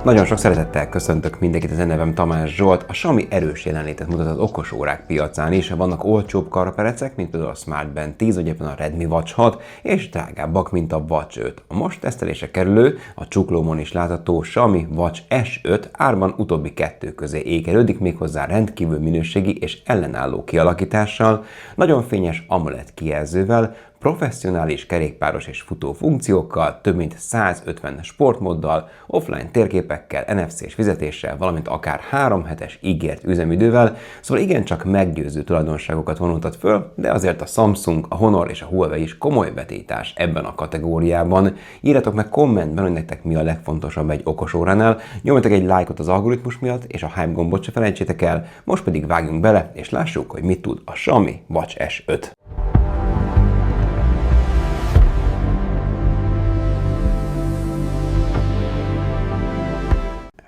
Nagyon sok szeretettel köszöntök mindenkit, az én nevem Tamás Zsolt. A Xiaomi erős jelenlétet mutat az okosórák piacán is. Vannak olcsóbb karperecek, mint például a Smart Band 10, vagy éppen a Redmi Watch 6, és drágábbak, mint a Watch 5. A most tesztelése kerülő, a csuklómon is látható Xiaomi Watch S5 árban utóbbi kettő közé ékelődik, méghozzá rendkívül minőségi és ellenálló kialakítással, nagyon fényes AMOLED kijelzővel, professzionális kerékpáros és futó funkciókkal, több mint 150 sportmóddal, offline térképekkel, NFC-s fizetéssel, valamint akár 3 hetes ígért üzemidővel, szóval igencsak meggyőző tulajdonságokat vonultat föl, de azért a Samsung, a Honor és a Huawei is komoly vetítás ebben a kategóriában. Írjatok meg kommentben, hogy nektek mi a legfontosabb egy okosóránál, nyomjatok egy lájkot az algoritmus miatt, és a hype gombot se felejtsétek el, most pedig vágjunk bele, és lássuk, hogy mit tud a Xiaomi Watch S5.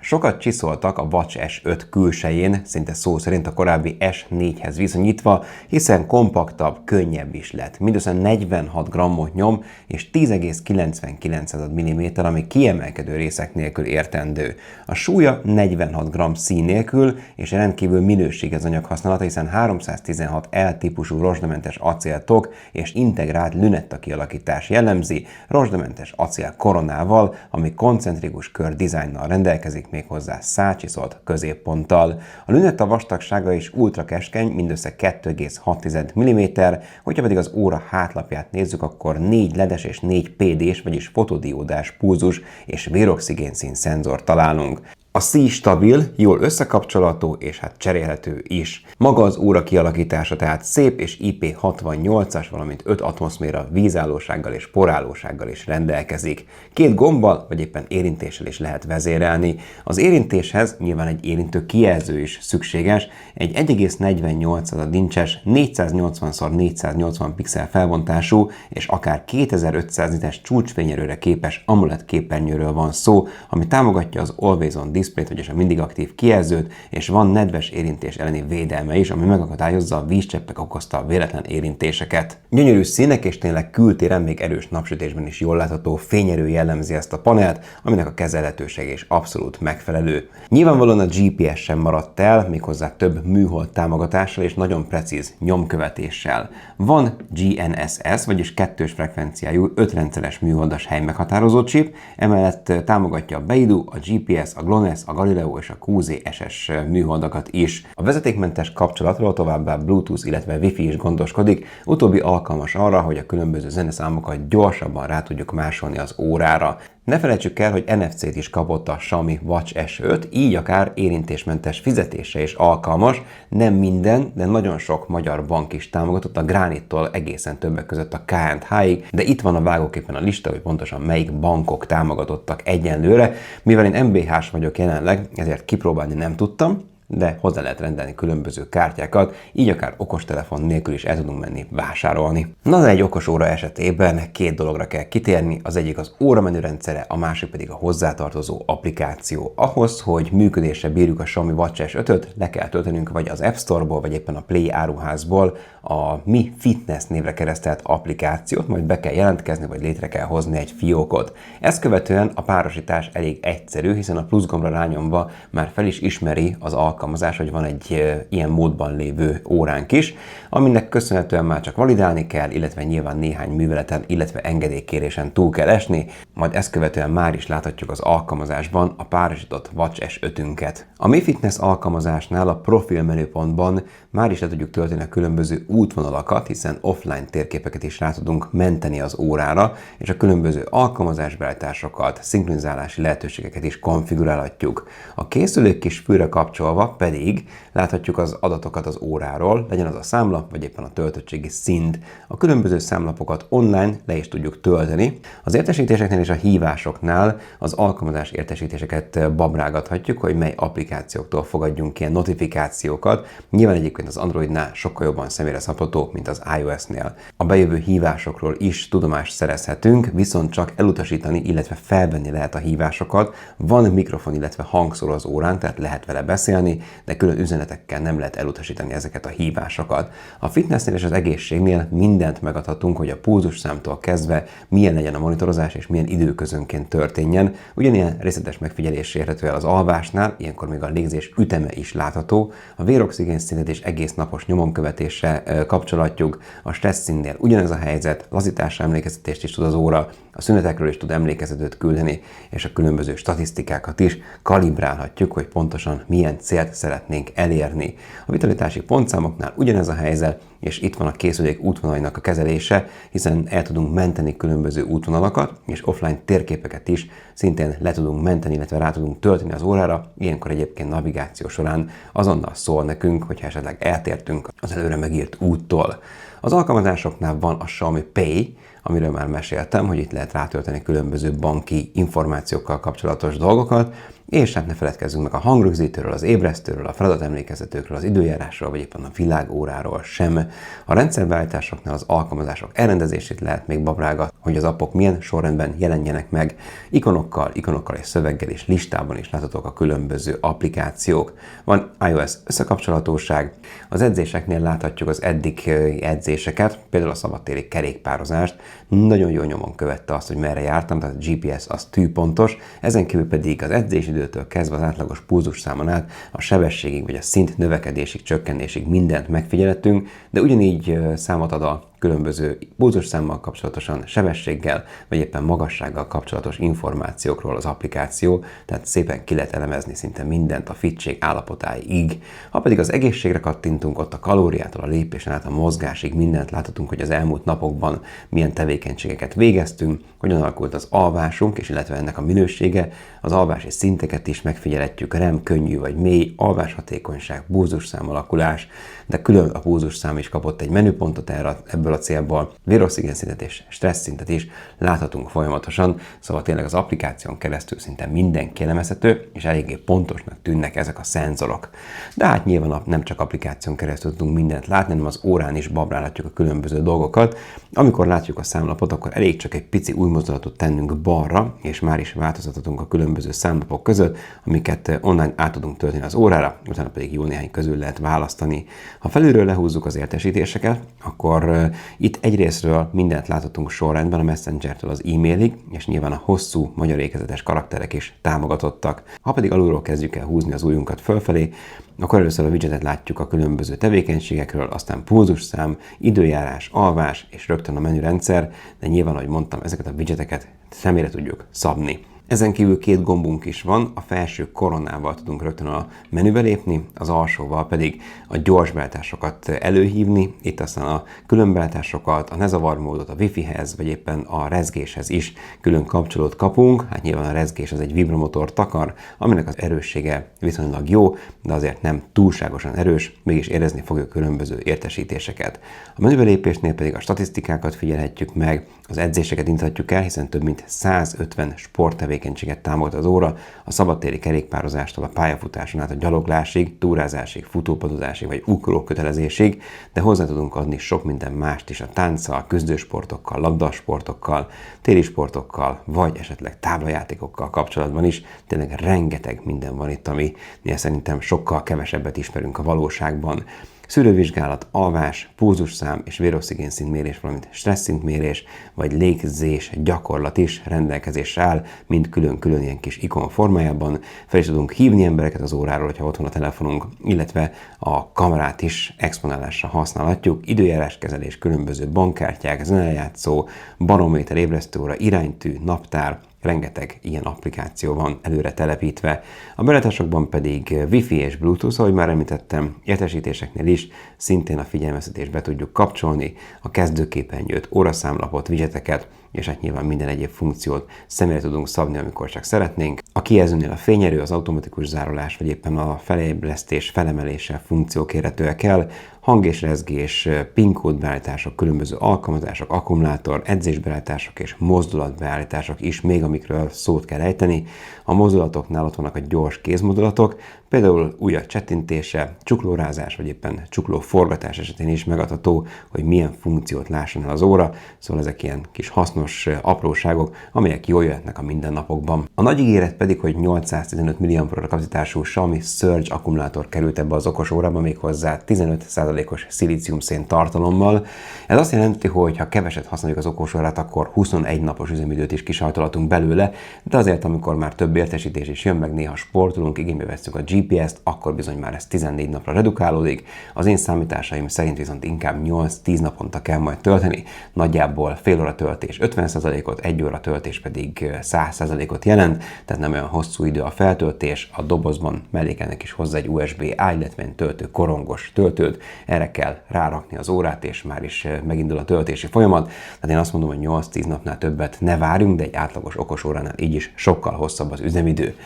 Sokat csiszoltak a Watch S5 külsején, szinte szó szerint a korábbi S4-hez viszonyítva, hiszen kompaktabb, könnyebb is lett. Mindössze 46 grammot nyom, és 10,99 mm, ami kiemelkedő részek nélkül értendő. A súlya 46 g szín nélkül, és rendkívül minőséges anyaghasználata, hiszen 316 L típusú rozsdamentes acéltok és integrált lünetta kialakítás jellemzi, rozsdamentes acél koronával, ami koncentrikus kör dizájnnal rendelkezik, méghozzá szálcsiszolt középponttal. A lünetta vastagsága is ultra keskeny, mindössze 2,6 mm, hogyha pedig az óra hátlapját nézzük, akkor 4 ledes és 4 PD-s, vagyis fotodiódás pulzus és véroxigénszín szenzor találunk. A szíj stabil, jól összekapcsolható és hát cserélhető is. Maga az óra kialakítása tehát szép és IP68-as, valamint 5 atmoszféra vízállósággal és porállósággal is rendelkezik. 2 gombbal vagy éppen érintéssel is lehet vezérelni. Az érintéshez nyilván egy érintő kijelző is szükséges, egy 1,48 incses 480x480 pixel felbontású és akár 2500 nites csúcsfényerőre képes AMOLED képernyőről van szó, ami támogatja az Always On diszplét, vagyis a mindig aktív kijelzőt, és van nedves érintés elleni védelme is, ami megakadályozza a vízcseppek okozta véletlen érintéseket. Gyönyörű színek és tényleg kültéren még erős napsütésben is jól látható fényerő jellemzi ezt a panelt, aminek a kezelhetősége is abszolút megfelelő. Nyilvánvalóan a GPS sem maradt el, méghozzá több műhold támogatással és nagyon precíz nyomkövetéssel. Van GNSS, vagyis kettős frekvenciájú 5 rendszeres műholdas helymeghatározó chip, emellett támogatja a Beidou, a GPS, a GLONASS, a Galileo és a QZ-SS műholdakat is. A vezetékmentes kapcsolatról továbbá Bluetooth, illetve Wi-Fi is gondoskodik, utóbbi alkalmas arra, hogy a különböző zeneszámokat gyorsabban rá tudjuk másolni az órára. Ne felejtsük el, hogy NFC-t is kapott a Xiaomi Watch S5, így akár érintésmentes fizetésre is alkalmas. Nem minden, de nagyon sok magyar bank is támogatott, a Gránittól egészen többek között a K&H-ig, de itt van a vágóképpen a lista, hogy pontosan melyik bankok támogatottak egyenlőre. Mivel én MBH-s vagyok jelenleg, ezért kipróbálni nem tudtam, de hozzá lehet rendelni különböző kártyákat, így akár okostelefon nélkül is el tudunk menni vásárolni. Na de egy okosóra esetében 2 dologra kell kitérni, az egyik az óramenürendszere, a másik pedig a hozzátartozó applikáció. Ahhoz, hogy működésre bírjuk a Xiaomi Watch S5-öt, le kell töltenünk vagy az App Store-ból, vagy éppen a Play áruházból a Mi Fitness névre keresztelt applikációt, majd be kell jelentkezni, vagy létre kell hozni egy fiókot. Ezt követően a párosítás elég egyszerű, hiszen a plusz gombra rányomva már fel is ismeri az alkalmazás, hogy van egy ilyen módban lévő óránk is, aminek köszönhetően már csak validálni kell, illetve nyilván néhány műveleten, illetve engedélykérésen túl kell esni, majd ezt követően már is láthatjuk az alkalmazásban a párosított Watch S5-ünket. A Mi Fitness alkalmazásnál a profil menüpontban már is le tudjuk tölteni a különböző útvonalakat, hiszen offline térképeket is rá tudunk menteni az órára, és a különböző alkalmazásbeállításokat, szinkronizálási lehetőségeket is konfigurálhatjuk. A készülék kis fülre kapcsolva pedig láthatjuk az adatokat az óráról, legyen az a számlap, vagy éppen a töltöttségi szint. A különböző számlapokat online le is tudjuk tölteni. Az értesítéseknél és a hívásoknál az alkalmazás értesítéseket babrágathatjuk, hogy mely applikációktól fogadjunk ilyen notifikációkat. Nyilván egyébként az Androidnál sokkal jobban személyre szabható, mint az iOS-nél. A bejövő hívásokról is tudomást szerezhetünk, viszont csak elutasítani, illetve felvenni lehet a hívásokat. Van mikrofon, illetve hangszóró az órán, tehát lehet vele beszélni, de külön üzenetekkel nem lehet elutasítani ezeket a hívásokat. A fitnessnél és az egészségnél mindent megadhatunk, hogy a pulzusszámtól kezdve milyen legyen a monitorozás és milyen időközönként történjen. Ugyanilyen részletes megfigyelés érhető el az alvásnál, ilyenkor még a légzés üteme is látható. A véroxigén szintet és egész napos nyomomkövetésre kapcsolatjuk. A stressz szintnél ugyanez a helyzet, lazításra emlékeztetést is tud az óra, a szünetekről is tud emlékezetőt küldeni, és a különböző statisztikákat is kalibrálhatjuk, hogy pontosan milyen célt szeretnénk elérni. A vitalitási pontszámoknál ugyanez a helyzet, és itt van a készülék útvonalainak a kezelése, hiszen el tudunk menteni különböző útvonalakat, és offline térképeket is szintén le tudunk menteni, illetve rá tudunk tölteni az órára. Ilyenkor egyébként navigáció során azonnal szól nekünk, hogyha esetleg eltértünk az előre megírt úttól. Az alkalmazásoknál van a Xiaomi Pay, amiről már meséltem, hogy itt lehet rátölteni különböző banki információkkal kapcsolatos dolgokat, és hát ne feledkezzünk meg a hangrögzítőről, az ébresztőről, a feladatemlékezetőkről, az időjárásról, vagy éppen a világóráról sem. A rendszerbeállításoknál az alkalmazások elrendezését lehet még babrálgatni, hogy az appok milyen sorrendben jelenjenek meg. Ikonokkal és szöveggel és listában is láthatók a különböző applikációk. Van iOS összekapcsolatóság, az edzéseknél láthatjuk az eddig edzéseket, például a szabadtéri kerékpározást. Nagyon jól nyomon követte azt, hogy merre jártam, tehát a GPS az tűpontos, ezen kívül pedig az edzésidőtől kezdve az átlagos pulzusszámon át a sebességig vagy a szint növekedésig, csökkenésig mindent megfigyelhetünk, de ugyanígy számot ad a különböző pulzusszámmal kapcsolatosan, sebességgel, vagy éppen magassággal kapcsolatos információkról az applikáció, tehát szépen ki lehet elemezni szinte mindent a fittség állapotáig. Ha pedig az egészségre kattintunk, ott a kalóriától a lépésen át a mozgásig mindent láthatunk, hogy az elmúlt napokban milyen tevékenységeket végeztünk, hogyan alakult az alvásunk, és illetve ennek a minősége, az alvási szinteket is megfigyelhetjük, REM, könnyű vagy mély, alváshatékonyság, pulzusszám alakulás, de külön a pulzusszám is kapott egy menüpontot ebből a célból, véroxigén szintet és stressz szintet is láthatunk folyamatosan, szóval tényleg az applikáción keresztül szinte minden kielemezhető, és eléggé pontosnak tűnnek ezek a szenzorok. De hát nyilván nem csak applikáción keresztül tudunk mindent látni, hanem az órán is babrálhatjuk a különböző dolgokat. Amikor látjuk a számlapot, akkor elég csak egy pici új mozdulatot tennünk balra, és már is változtathatunk a különböző számlapok között, amiket online át tudunk tölteni az órára, utána pedig jó néhány közül lehet választani. Ha felülről lehúzzuk az értesítéseket, akkor itt egyrésztről mindent láthatunk sorrendben a Messengertől az e-mailig, és nyilván a hosszú magyar ékezetes karakterek is támogatottak. Ha pedig alulról kezdjük el húzni az ujjunkat fölfelé, akkor először a widgetet látjuk a különböző tevékenységekről, aztán pulzusszám, időjárás, alvás és rögtön a menürendszer, de nyilván, ahogy mondtam, ezeket a widgeteket személyre tudjuk szabni. Ezen kívül két gombunk is van, a felső koronával tudunk rögtön a menübe lépni, az alsóval pedig a gyors beállításokat előhívni, itt aztán a különbeállításokat, a ne zavar módot a Wi-Fi-hez, vagy éppen a rezgéshez is külön kapcsolót kapunk. Hát nyilván a rezgés az egy vibromotor takar, aminek az erőssége viszonylag jó, de azért nem túlságosan erős, mégis érezni fogjuk különböző értesítéseket. A menübe lépésnél pedig a statisztikákat figyelhetjük meg, az edzéseket indíthatjuk el, hiszen több mint 150 sporttevékenységet támogat az óra, a szabadtéri kerékpározástól a pályafutáson át a gyaloglásig, túrázásig, futópadozásig vagy ugrókötelezésig, de hozzá tudunk adni sok minden mást is a tánccal, küzdősportokkal, labdasportokkal, téli sportokkal, vagy esetleg táblajátékokkal kapcsolatban is. Tényleg rengeteg minden van itt, aminél szerintem sokkal kevesebbet ismerünk a valóságban. Szűrővizsgálat, alvás, pulzusszám és véroxigén szintmérés, valamint stresszintmérés vagy légzés gyakorlat is rendelkezésre áll, mind külön-külön ilyen kis ikon formájában. Fel is tudunk hívni embereket az óráról, hogyha otthon a telefonunk, illetve a kamerát is exponálásra használhatjuk. Időjáráskezelés, különböző bankkártyák, zenejátszó, barométer, ébresztőóra, iránytű, naptár, rengeteg ilyen applikáció van előre telepítve. A beállításokban pedig Wi-Fi és Bluetooth, ahogy már említettem, értesítéseknél is szintén a figyelmeztetést be tudjuk kapcsolni, a kezdőképernyőt, óraszámlapot, widgeteket, és hát nyilván minden egyéb funkciót személyre tudunk szabni, amikor csak szeretnénk. A kijelzőnél a fényerő, az automatikus zárolás, vagy éppen a felébresztés, felemelése funkciók érhetőek el, hang és rezgés, PIN kód beállítások, különböző alkalmazások, akkumulátor, edzésbeállítások és mozdulatbeállítások is még, amikről szót kell ejteni. A mozdulatoknál ott vannak a gyors kézmozdulatok, például ujjak csettintése, csuklórázás vagy éppen csuklóforgatás esetén is megadható, hogy milyen funkciót lásson el az óra, szóval ezek ilyen kis hasznos hasznos apróságok, amelyek jól jöhetnek a mindennapokban. A nagy ígéret pedig, hogy 815 mAh kapacitású Xiaomi Surge akkumulátor került ebbe az okosórába, méghozzá 15%-os szilícium-szén tartalommal. Ez azt jelenti, hogy ha keveset használjuk az okosórát, akkor 21 napos üzemidőt is kisajtolatunk belőle, de azért, amikor már több értesítés is jön, meg néha sportolunk, igénybe vesszük a GPS-t, akkor bizony már ez 14 napra redukálódik. Az én számításaim szerint viszont inkább 8-10 naponta kell majd tölteni. Nagyjából fél óra töltés 50%-ot, 1 óra töltés pedig 100%-ot jelent, tehát nem olyan hosszú idő a feltöltés. A dobozban mellékelnek is hozzá egy USB-A, illetve egy töltő korongos töltőt. Erre kell rárakni az órát, és már is megindul a töltési folyamat. Tehát én azt mondom, hogy 8-10 napnál többet ne várjunk, de egy átlagos okosóránál így is sokkal hosszabb az üzemidő.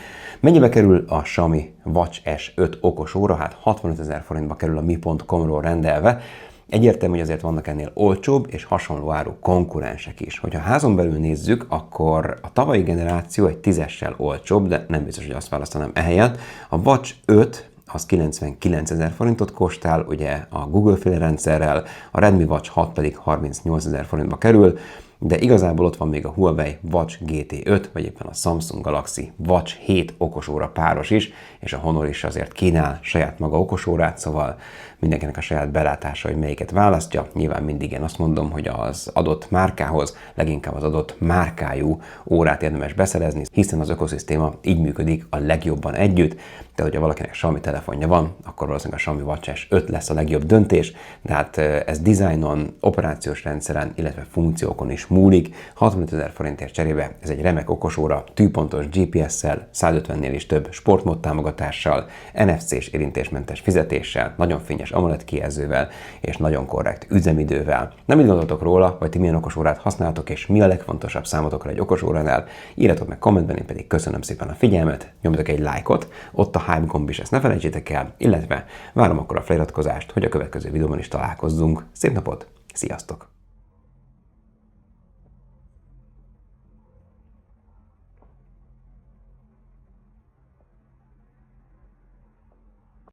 Mennyibe kerül a Xiaomi Watch S5 okosóra? Hát 65 000 forintba kerül a mi.com-ról rendelve. Egyértelmű, hogy azért vannak ennél olcsóbb és hasonló áru konkurensek is. Hogyha házon belül nézzük, akkor a tavalyi generáció egy 10-essel olcsóbb, de nem biztos, hogy azt választanám ehelyett. A Watch 5 az 99 000 forintot kostál, ugye a Google-féle rendszerrel, a Redmi Watch 6 pedig 38 000 forintba kerül, de igazából ott van még a Huawei Watch GT5, vagy éppen a Samsung Galaxy Watch 7 okosóra páros is, és a Honor is azért kínál saját maga okosórát, szóval mindenkinek a saját belátása, hogy melyiket választja. Nyilván mindig én azt mondom, hogy az adott márkához leginkább az adott márkájú órát érdemes beszerezni, hiszen az ökoszisztéma így működik a legjobban együtt. De hogyha valakinek Xiaomi telefonja van, akkor valószínűleg a Xiaomi Watch S5 lesz a legjobb döntés, de hát ez dizájnon, operációs rendszeren, illetve funkciókon is múlik. 65 000 forintért cserébe ez egy remek okosóra, tűpontos GPS-szel, 150-nél is több sportmód támogatással, NFC-s érintésmentes fizetéssel, nagyon fényes AMOLED kijelzővel és nagyon korrekt üzemidővel. Nem mit gondoltok róla, vagy ti milyen okosórát használtok, és mi a legfontosabb számotokra egy okosóránál? Írjatok meg kommentben, én pedig köszönöm szépen a figyelmet, nyomjatok egy lájkot, ott a hype gomb is, ezt ne felejtsétek el, illetve várom akkor a feliratkozást, hogy a következő videóban is találkozzunk. Szép napot, sziasztok!